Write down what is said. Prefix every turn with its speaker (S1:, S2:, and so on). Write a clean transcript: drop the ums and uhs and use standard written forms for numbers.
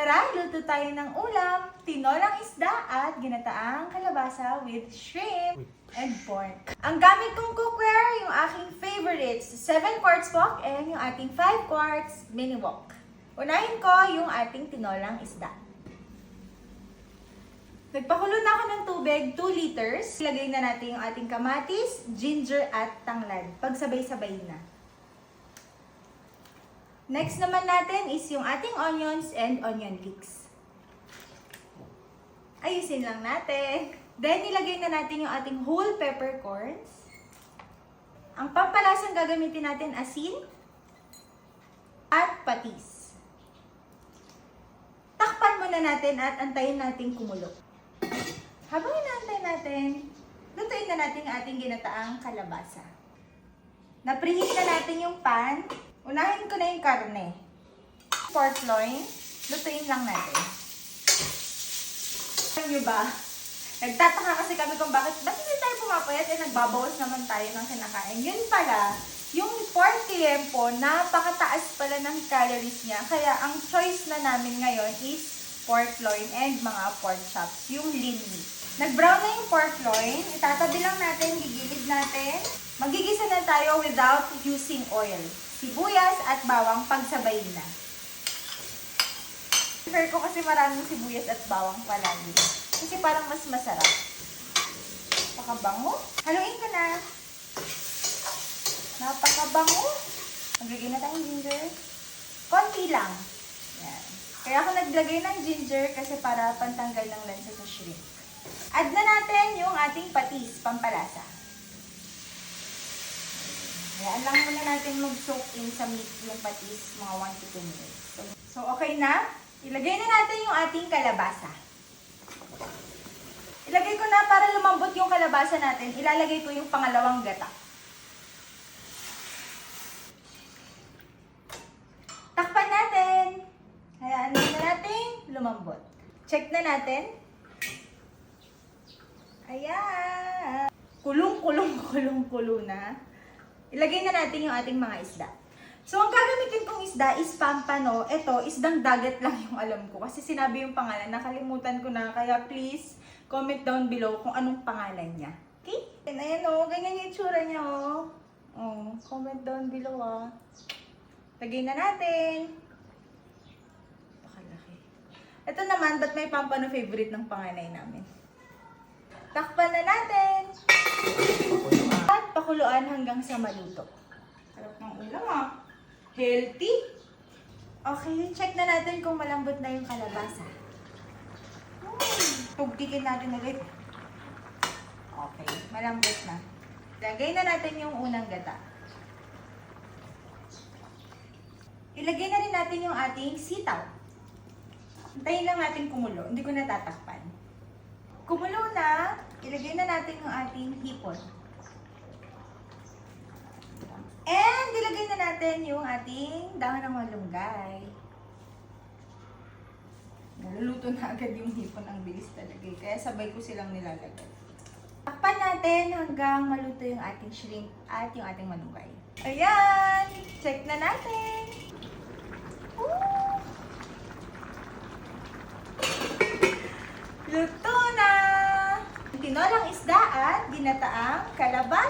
S1: Tara, luto tayo ng ulam, tinolang isda at ginataang kalabasa with shrimp and pork. Ang gamit kong cookware, yung aking favorites, 7 quarts wok and yung ating 5 quarts mini wok. Unahin ko yung ating tinolang isda. Nagpakulo na ako ng tubig, 2 liters. Ilagay na natin yung ating kamatis, ginger at tanglad. Pagsabay-sabay na. Next naman natin is yung ating onions and onion leeks. Ayusin lang natin. Then, ilagay na natin yung ating whole peppercorns. Ang pampalasang gagamitin natin, asin at patis. Takpan muna natin at antayin natin kumulo. Habang inaantay natin, lutuin na natin ang ating ginataang kalabasa. Napreheat na natin yung pan. Unahin ko na yung karne. Pork loin, lutuin lang natin. Alam nyo ba? Nagtataka kasi kami kung bakit hindi tayo pumapayat eh nagbabawas naman tayo ng kinakain. Yun pala, yung pork liempo, napakataas pala ng calories niya. Kaya ang choice na namin ngayon is pork loin and mga pork chops, yung lean meat. Nag-brown na yung pork loin, itatabi lang natin, gigilid natin. Magigisa na tayo without using oil. Sibuyas at bawang pagsabay na. Prefer ko kasi maraming sibuyas at bawang palagi. Kasi parang mas masarap. Napakabango. Haluin ko na. Napakabango. Maglagay na tayong ginger. Konti lang. Yan. Kaya ako naglagay ng ginger kasi para pantanggal ng lansa sa shrimp. Add na natin yung ating patis, pampalasa. Hayaan lang muna natin mag-soak in sa meat yung patis mga 1 to 2 minutes. So, okay na. Ilagay na natin yung ating kalabasa. Ilagay ko na para lumambot yung kalabasa natin. Ilalagay ko yung pangalawang gata. Takpan natin. Hayaan na natin lumambot. Check na natin. Ayan. Kulong na. Ilagay na natin yung ating mga isda. So, ang gagamitin kong isda is pampano. Ito, isdang dagat lang yung alam ko. Kasi sinabi yung pangalan, nakalimutan ko na. Kaya please, comment down below kung anong pangalan niya. Okay? And ayan o, ganyan yung itsura niya o. Oh, comment down below ah. Lagay na natin. Pakalaki. Ito naman, ba't may pampano favorite ng panganay namin? Takpan na natin. At pakuluan hanggang sa maluto. Sarap ng ulam ah. Healthy. Okay, check na natin kung malambot na yung kalabasa. Tugtikin natin ulit. Okay, malambot na. Lagay na natin yung unang gata. Ilagay na rin natin yung ating sitaw. Hintayin lang natin kumulo. Hindi ko natatakpan. Kumulo na, ilagay na natin yung ating hipon. And ilagay na natin yung ating dahon ng malunggay. Naluluto na agad yung hipon, ang bilis talaga. Kaya sabay ko silang nilalagay. Takpan natin hanggang maluto yung ating shrimp at yung ating malunggay. Ayan! Check na natin! Woo! Luto na! Tinolang isda at ginataang kalabasa.